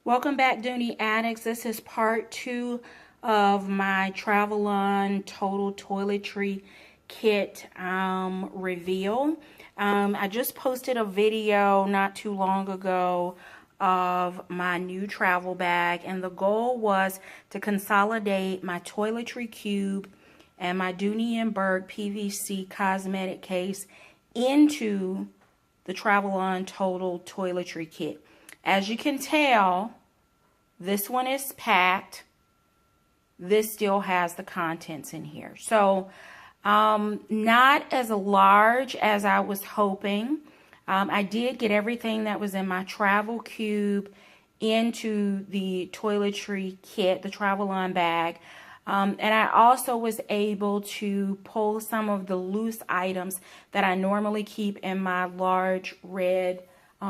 Welcome back, Dooney Addicts. This is part 2 of my Travelon Total Toiletry Kit reveal. I just posted a video not too long ago of my new travel bag, and the goal was to consolidate my toiletry cube and my Dooney & Bourke PVC cosmetic case into the Travelon Total Toiletry Kit. As you can tell, this one is packed. This still has the contents in here. So, not as large as I was hoping. I did get everything that was in my travel cube into the toiletry kit, the Travelon bag. And I also was able to pull some of the loose items that I normally keep in my large red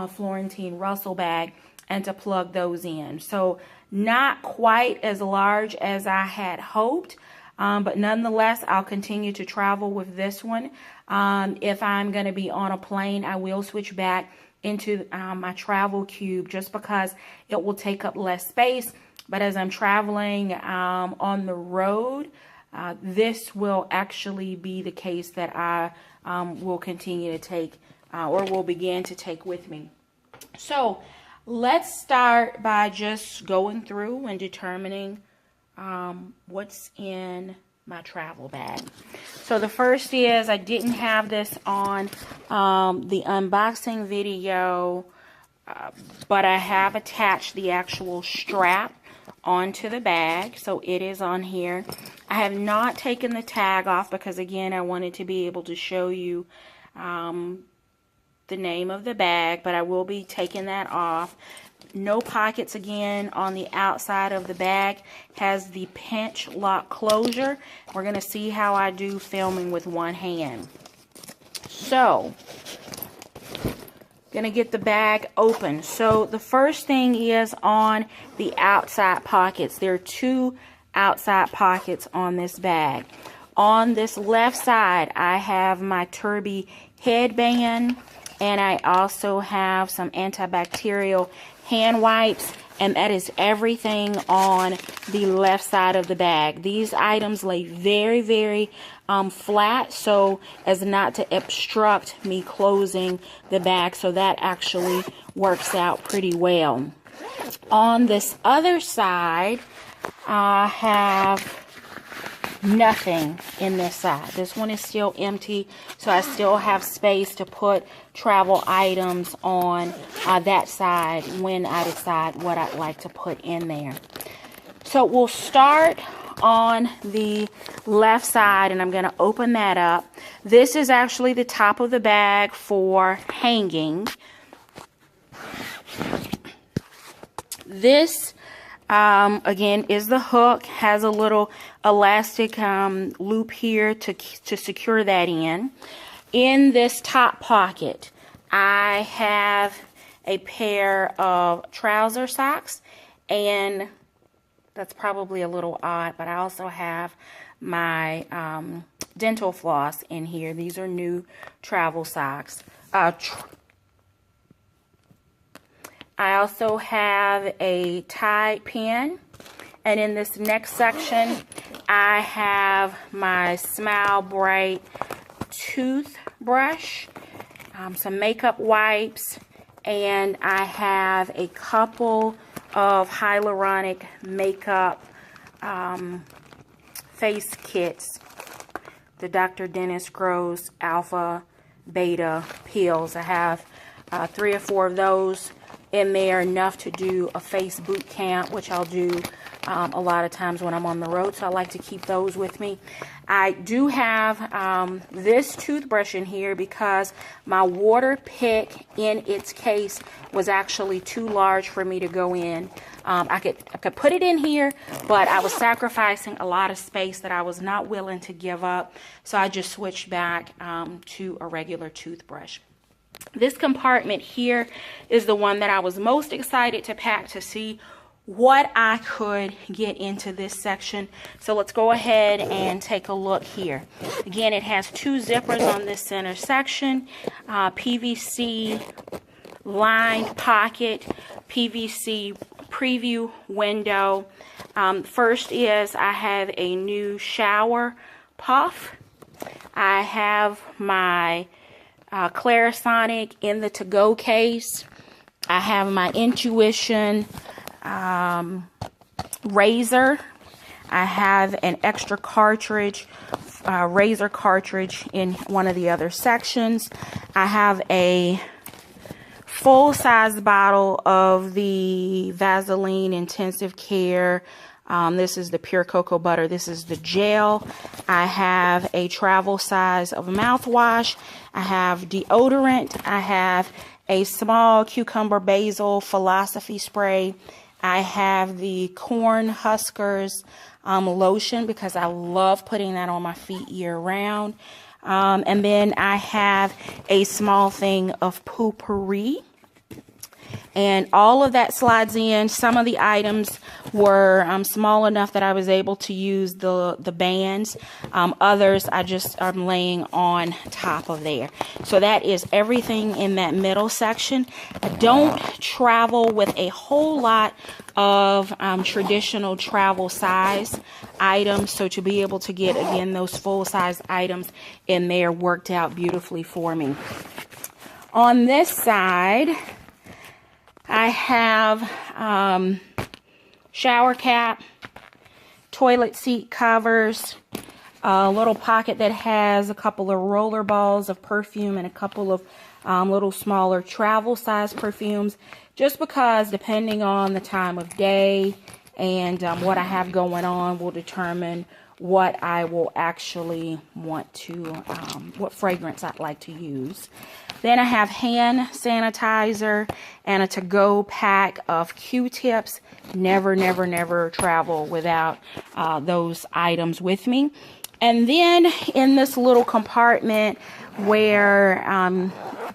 Florentine Russell bag and to plug those in. So not quite as large as I had hoped, but nonetheless, I'll continue to travel with this one. If I'm going to be on a plane, I will switch back into my travel cube just because it will take up less space. But as I'm traveling on the road, this will actually be the case that I will continue to take or will begin to take with me. So let's start by just going through and determining what's in my travel bag. So the first is, I didn't have this on the unboxing video, but I have attached the actual strap onto the bag, so it is on here. I have not taken the tag off because, again, I wanted to be able to show you the name of the bag, but I will be taking that off. No pockets again on the outside of the bag. Has the pinch lock closure. We're going to see how I do filming with one hand. So, gonna get the bag open. So the first thing is on the outside pockets. There are two outside pockets on this bag. On this left side, I have my Turby headband, and I also have some antibacterial hand wipes, and that is everything on the left side of the bag. These items lay very, very flat so as not to obstruct me closing the bag, so that actually works out pretty well. On this other side, I have nothing in this side. This one is still empty, so I still have space to put travel items on that side when I decide what I'd like to put in there. So we'll start on the left side, and I'm going to open that up. This is actually the top of the bag for hanging. This again is the hook, has a little elastic loop here to secure that in. In this top pocket, I have a pair of trouser socks, and that's probably a little odd, but I also have my dental floss in here. These are new travel socks. I also have a Tide pen, and in this next section, I have my Smile Bright toothbrush, some makeup wipes, and I have a couple of hyaluronic makeup face kits, the Dr. Dennis Gross Alpha Beta pills. I have 3 or 4 of those in there, enough to do a face boot camp, which I'll do a lot of times when I'm on the road, so I like to keep those with me. I do have this toothbrush in here because my water pick in its case was actually too large for me to go in. I could put it in here, but I was sacrificing a lot of space that I was not willing to give up, so I just switched back to a regular toothbrush. This compartment here is the one that I was most excited to pack to see what I could get into this section. So let's go ahead and take a look here. Again, it has 2 zippers on this center section, PVC lined pocket, PVC preview window. First is I have a new shower puff. I have my Clarisonic in the to-go case. I have my Intuition razor. I have an extra cartridge, razor cartridge in one of the other sections. I have a full-size bottle of the Vaseline Intensive Care. This is the pure cocoa butter. This is the gel. I have a travel size of mouthwash. I have deodorant. I have a small cucumber basil philosophy spray. I have the Corn Huskers lotion because I love putting that on my feet year round. And then I have a small thing of Poopery. And all of that slides in. Some of the items were small enough that I was able to use the bands. Others I'm laying on top of there. So that is everything in that middle section. I don't travel with a whole lot of traditional travel size items. So to be able to get, again, those full size items in there worked out beautifully for me. On this side, I have shower cap, toilet seat covers, a little pocket that has a couple of roller balls of perfume and a couple of little smaller travel size perfumes, just because depending on the time of day and what I have going on will determine what I will actually want to, what fragrance I'd like to use. Then I have hand sanitizer and a to-go pack of Q-tips. Never, never, never travel without those items with me. And then in this little compartment where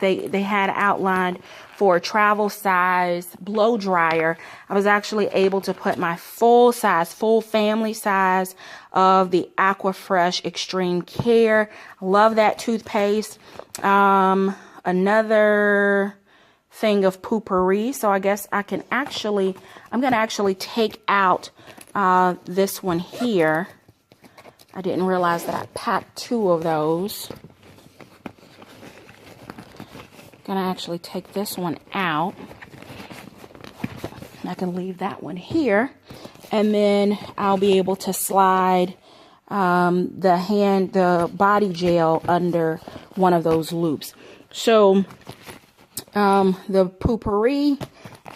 they had outlined for a travel size blow dryer, I was actually able to put my full family size of the Aquafresh Extreme Care. Love that toothpaste. Another thing of Poopery. So I guess I'm going to actually take out this one here. I didn't realize that I packed 2 of those. Going to actually take this one out. I can leave that one here. And then I'll be able to slide the body gel under one of those loops. So the Poopery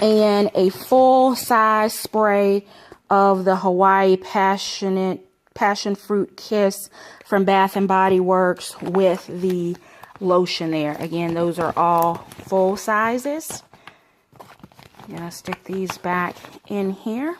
and a full size spray of the Hawaii Passion Fruit Kiss from Bath and Body Works with the lotion there. Again, those are all full sizes. I'm gonna stick these back in here.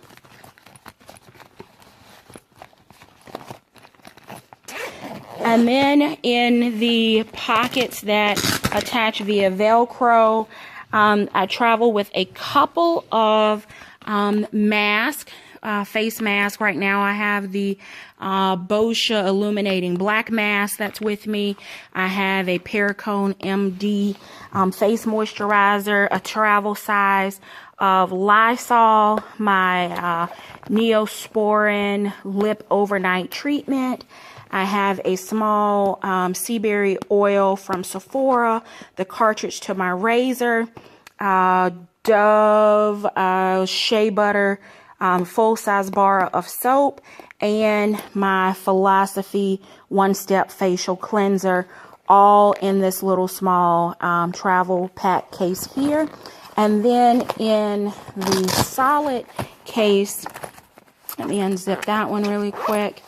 And then in the pockets that attach via Velcro, I travel with a couple of face masks. Right now I have the Boscia Illuminating Black Mask that's with me. I have a Perricone MD face moisturizer, a travel size of Lysol, my Neosporin lip overnight treatment. I have a small sea berry oil from Sephora, the cartridge to my razor, Dove Shea Butter full-size bar of soap, and my Philosophy One-Step Facial Cleanser, all in this little small travel pack case here. And then in the solid case, let me unzip that one really quick.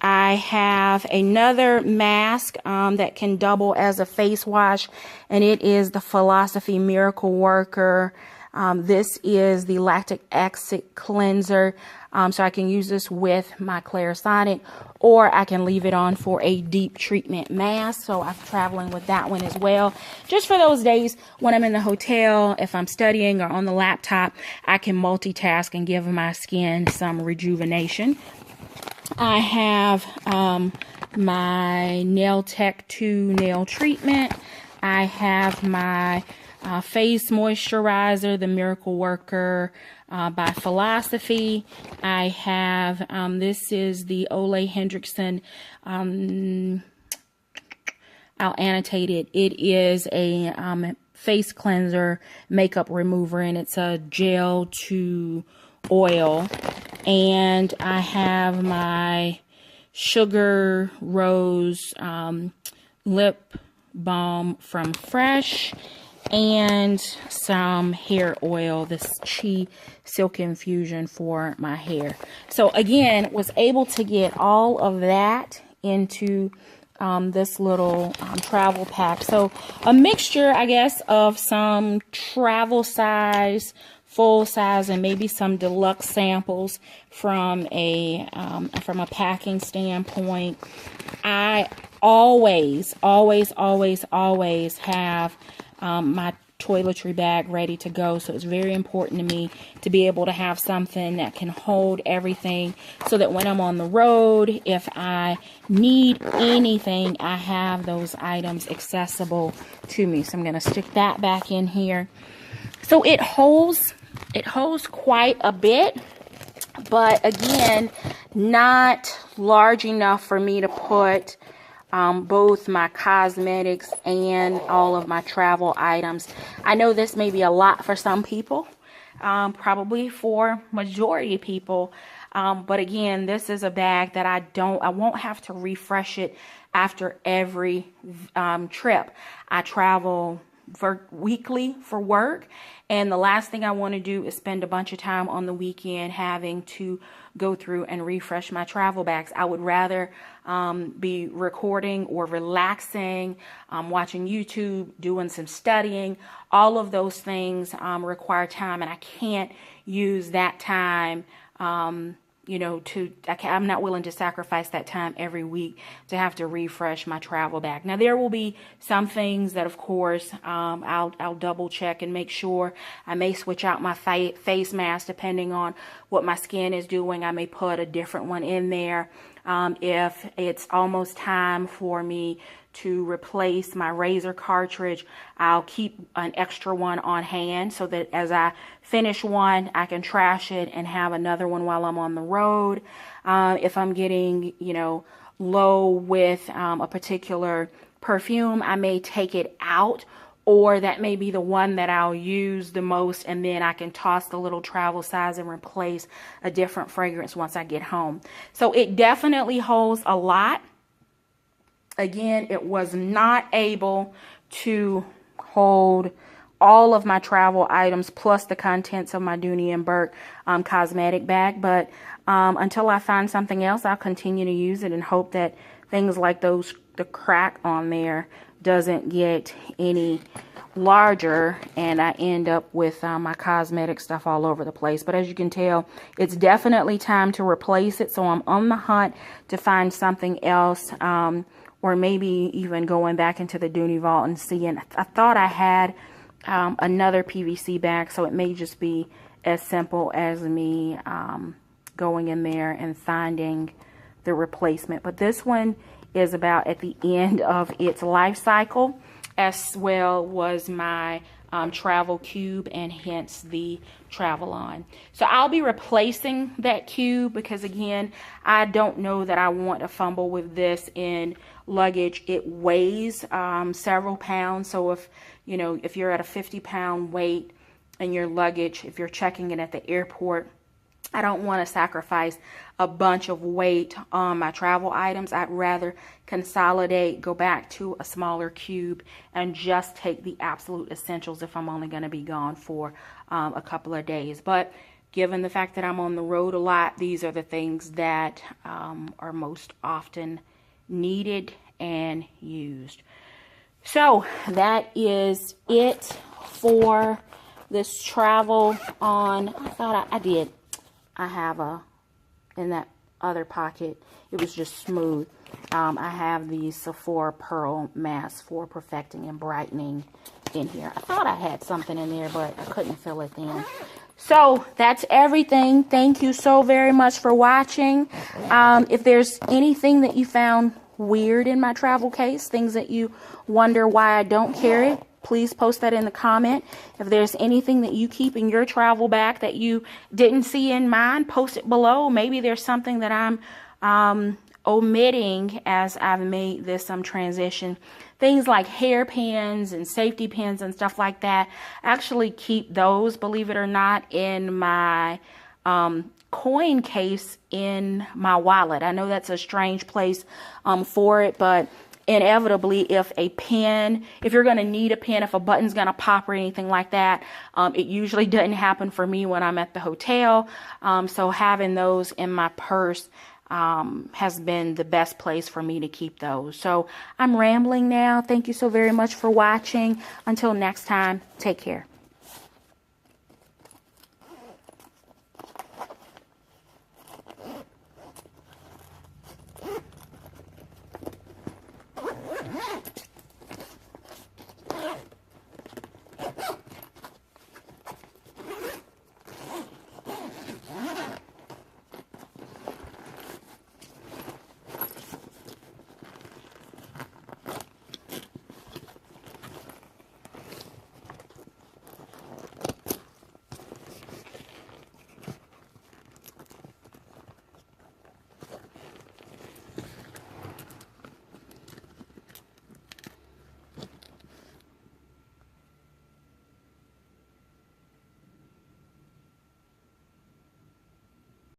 I have another mask that can double as a face wash, and it is the Philosophy Miracle Worker. This is the lactic acid cleanser, so I can use this with my Clarisonic, or I can leave it on for a deep treatment mask. So I'm traveling with that one as well, just for those days when I'm in the hotel. If I'm studying or on the laptop, I can multitask and give my skin some rejuvenation. I have my Nail Tech 2 nail treatment. I have my face moisturizer, the Miracle Worker by Philosophy. I have, this is the Ole Hendrickson, I'll annotate it. It is a face cleanser, makeup remover, and it's a gel to oil. And I have my Sugar Rose lip balm from Fresh, and some hair oil, this Chi Silk Infusion for my hair. So again, was able to get all of that into this little travel pack. So a mixture, I guess, of some travel size, full size, and maybe some deluxe samples from a packing standpoint. I always have my toiletry bag ready to go, so it's very important to me to be able to have something that can hold everything, so that when I'm on the road, if I need anything, I have those items accessible to me. So I'm going to stick that back in here. So it holds quite a bit, but again, not large enough for me to put both my cosmetics and all of my travel items. I know this may be a lot for some people, probably for majority of people, but again, this is a bag that I won't have to refresh it after every trip. I travel weekly for work, and the last thing I want to do is spend a bunch of time on the weekend having to go through and refresh my travel bags. I would rather be recording or relaxing, watching YouTube, doing some studying. All of those things require time, and I can't use that time you know, I'm not willing to sacrifice that time every week to have to refresh my travel bag. Now, there will be some things that, of course, I'll double check and make sure. I may switch out my face mask depending on what my skin is doing. I may put a different one in there. If it's almost time for me to replace my razor cartridge, I'll keep an extra one on hand so that as I finish one, I can trash it and have another one while I'm on the road. If I'm getting, you know, low with a particular perfume, I may take it out, or that may be the one that I'll use the most, and then I can toss the little travel size and replace a different fragrance once I get home. So it definitely holds a lot. Again, it was not able to hold all of my travel items plus the contents of my Dooney & Bourke cosmetic bag, but until I find something else, I'll continue to use it and hope that things like those, the crack on there doesn't get any larger and I end up with my cosmetic stuff all over the place. But as you can tell, it's definitely time to replace it, so I'm on the hunt to find something else, or maybe even going back into the Dooney Vault and seeing. I thought I had another PVC bag, so it may just be as simple as me going in there and finding the replacement. But this one is about at the end of its life cycle, as well was my travel cube, and hence the Travelon. So I'll be replacing that cube because, again, I don't know that I want to fumble with this in luggage. It weighs several pounds, so if you know, if you're at a 50-pound weight in your luggage, if you're checking it at the airport, I don't want to sacrifice a bunch of weight on my travel items. I'd rather consolidate, go back to a smaller cube, and just take the absolute essentials if I'm only going to be gone for a couple of days. But given the fact that I'm on the road a lot, these are the things that are most often needed and used. So that is it for this travel on. I thought I did. I have in that other pocket, it was just smooth. I have the Sephora Pearl Mask for Perfecting and Brightening in here. I thought I had something in there, but I couldn't fill it in. So that's everything. Thank you so very much for watching. If there's anything that you found weird in my travel case, things that you wonder why I don't carry, please post that in the comment. If there's anything that you keep in your travel bag that you didn't see in mine, post it below. Maybe there's something that I'm omitting as I've made this transition. Things like hairpins and safety pins and stuff like that, I actually keep those, believe it or not, in my coin case in my wallet. I know that's a strange place for it, but inevitably, if you're going to need a pin, if a button's going to pop or anything like that, it usually doesn't happen for me when I'm at the hotel. So having those in my purse has been the best place for me to keep those. So I'm rambling now. Thank you so very much for watching. Until next time, take care.